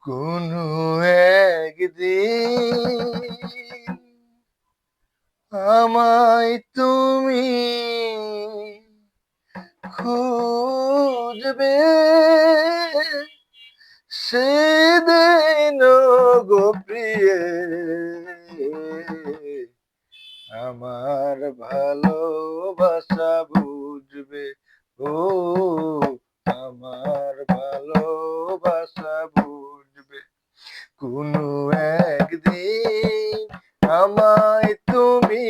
কোনো একদিন আমায় তুমি খুঁজবে, সেদিন গো প্রিয়ে আমার ভালোবাসা বুঝবে। ও আমার ভালোবাসা বুঝবে। কোনো একদিন আমায় তুমি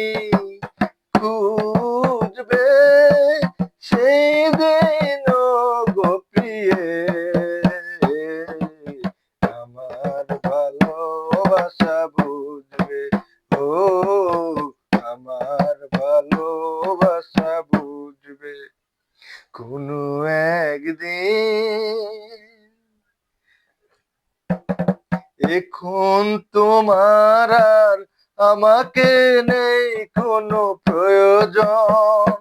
খুঁজবে, সেদিন গো প্রিয়ে আমার ভালোবাসা বুঝবে। ও আমার ভালোবাসা বুঝবে। কোনো একদিন এখন তোমার আর আমাকে নেই কোনো প্রয়োজন,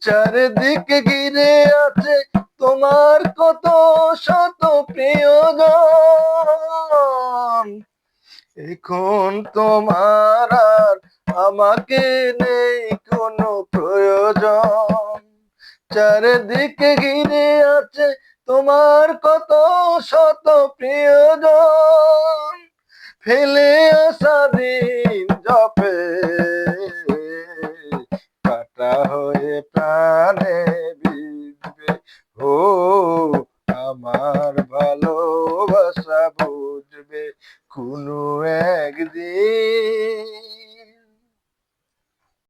চারিদিকে ঘিরে আছে তোমার কত শত প্রিয়জন। এখন তোমার আর আমাকে নেই কোনো প্রয়োজন, চারিদিকে ঘিরে আছে তোমার কত শত প্রিয়জন। ফেলে আসা দিন জপে কাটা হয়ে প্রাণে